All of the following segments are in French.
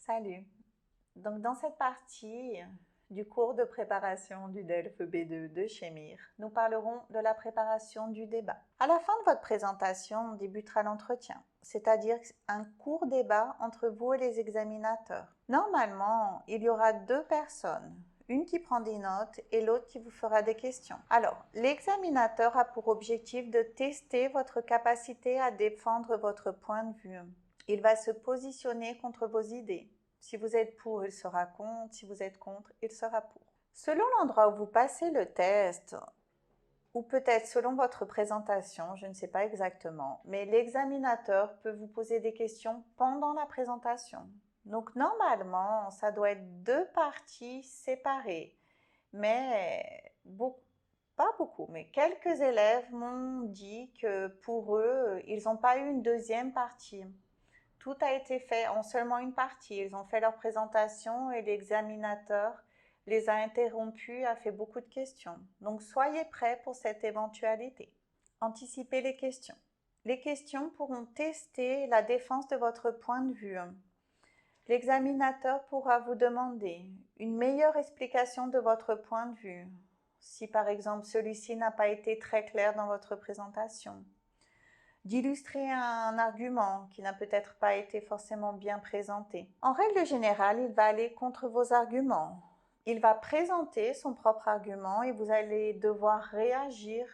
Salut! Donc dans cette partie du cours de préparation du DELF B2 de Chémir, nous parlerons de la préparation du débat. À la fin de votre présentation débutera l'entretien, c'est-à-dire un court débat entre vous et les examinateurs. Normalement, il y aura deux personnes, une qui prend des notes et l'autre qui vous fera des questions. Alors, l'examinateur a pour objectif de tester votre capacité à défendre votre point de vue. Il va se positionner contre vos idées. Si vous êtes pour, il sera contre. Si vous êtes contre, il sera pour. Selon l'endroit où vous passez le test, ou peut-être selon votre présentation, je ne sais pas exactement, mais l'examinateur peut vous poser des questions pendant la présentation. Donc normalement, ça doit être deux parties séparées, mais pas beaucoup, mais quelques élèves m'ont dit que pour eux, ils n'ont pas eu une deuxième partie. Tout a été fait en seulement une partie. Ils ont fait leur présentation et l'examinateur les a interrompus, a fait beaucoup de questions. Donc soyez prêts pour cette éventualité. Anticipez les questions. Les questions pourront tester la défense de votre point de vue. L'examinateur pourra vous demander une meilleure explication de votre point de vue, si par exemple celui-ci n'a pas été très clair dans votre présentation. D'illustrer un argument qui n'a peut-être pas été forcément bien présenté. En règle générale, il va aller contre vos arguments. Il va présenter son propre argument et vous allez devoir réagir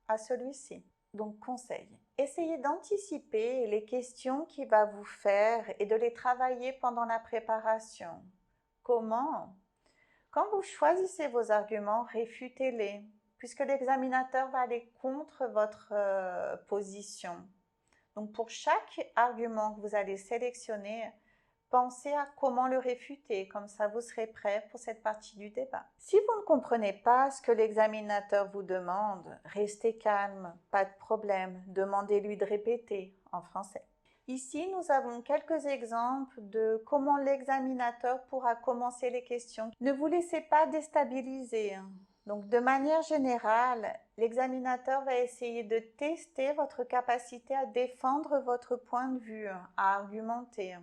à celui-ci. Donc, conseil. Essayez d'anticiper les questions qu'il va vous faire et de les travailler pendant la préparation. Comment? Quand vous choisissez vos arguments, réfutez-les, puisque l'examinateur va aller contre votre position. Donc pour chaque argument que vous allez sélectionner, pensez à comment le réfuter, comme ça vous serez prêt pour cette partie du débat. Si vous ne comprenez pas ce que l'examinateur vous demande, restez calme, pas de problème, demandez-lui de répéter en français. Ici, nous avons quelques exemples de comment l'examinateur pourra commencer les questions. Ne vous laissez pas déstabiliser. Donc, de manière générale, l'examinateur va essayer de tester votre capacité à défendre votre point de vue, à argumenter.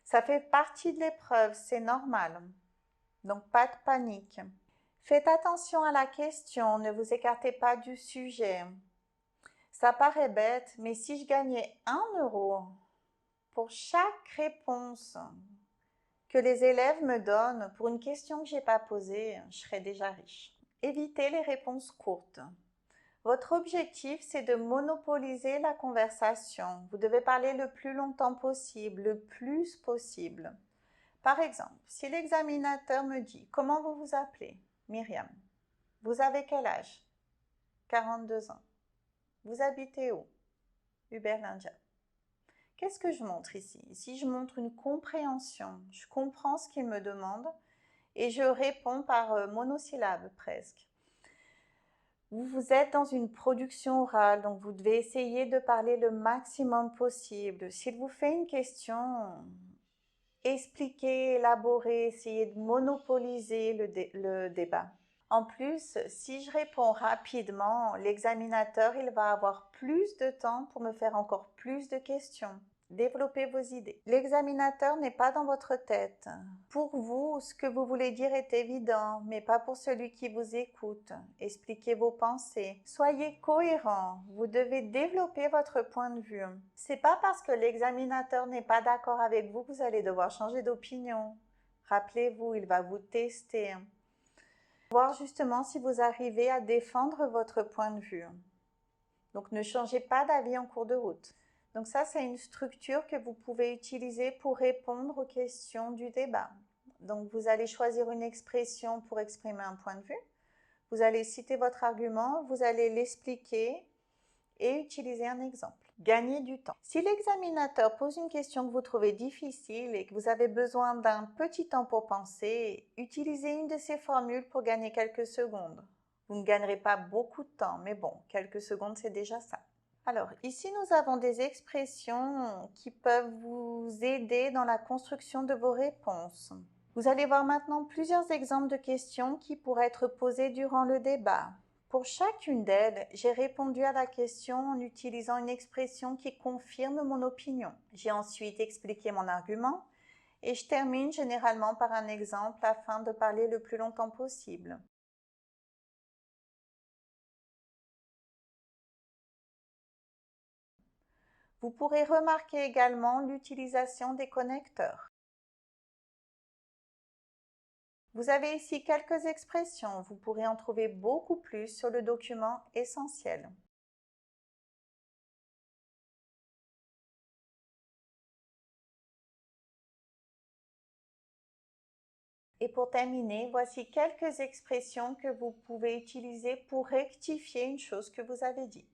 Ça fait partie de l'épreuve, c'est normal. Donc, pas de panique. Faites attention à la question, ne vous écartez pas du sujet. Ça paraît bête, mais si je gagnais 1 euro pour chaque réponse que les élèves me donnent pour une question que je n'ai pas posée, je serais déjà riche. Évitez les réponses courtes. Votre objectif, c'est de monopoliser la conversation. Vous devez parler le plus longtemps possible, le plus possible. Par exemple, si l'examinateur me dit « Comment vous vous appelez ?» Myriam. Vous avez quel âge? 42 ans. Vous habitez où? Uberlândia. Qu'est-ce que je montre ici? Ici, je montre une compréhension. Je comprends ce qu'il me demande et je réponds par monosyllabe presque. Vous êtes dans une production orale, donc vous devez essayer de parler le maximum possible. S'il vous fait une question, expliquez, élaborez, essayez de monopoliser le débat. En plus, si je réponds rapidement, l'examinateur, il va avoir plus de temps pour me faire encore plus de questions. Développez vos idées. L'examinateur n'est pas dans votre tête. Pour vous, ce que vous voulez dire est évident, mais pas pour celui qui vous écoute. Expliquez vos pensées. Soyez cohérent. Vous devez développer votre point de vue. C'est pas parce que l'examinateur n'est pas d'accord avec vous que vous allez devoir changer d'opinion. Rappelez-vous, il va vous tester. Voir justement si vous arrivez à défendre votre point de vue. Donc ne changez pas d'avis en cours de route. Donc ça, c'est une structure que vous pouvez utiliser pour répondre aux questions du débat. Donc vous allez choisir une expression pour exprimer un point de vue. Vous allez citer votre argument, vous allez l'expliquer et utiliser un exemple. Gagnez du temps. Si l'examinateur pose une question que vous trouvez difficile et que vous avez besoin d'un petit temps pour penser, utilisez une de ces formules pour gagner quelques secondes. Vous ne gagnerez pas beaucoup de temps, mais bon, quelques secondes, c'est déjà ça. Alors, ici, nous avons des expressions qui peuvent vous aider dans la construction de vos réponses. Vous allez voir maintenant plusieurs exemples de questions qui pourraient être posées durant le débat. Pour chacune d'elles, j'ai répondu à la question en utilisant une expression qui confirme mon opinion. J'ai ensuite expliqué mon argument Et je termine généralement par un exemple afin de parler le plus longtemps possible. Vous pourrez remarquer également l'utilisation des connecteurs. Vous avez ici quelques expressions, vous pourrez en trouver beaucoup plus sur le document essentiel. Et pour terminer, voici quelques expressions que vous pouvez utiliser pour rectifier une chose que vous avez dit.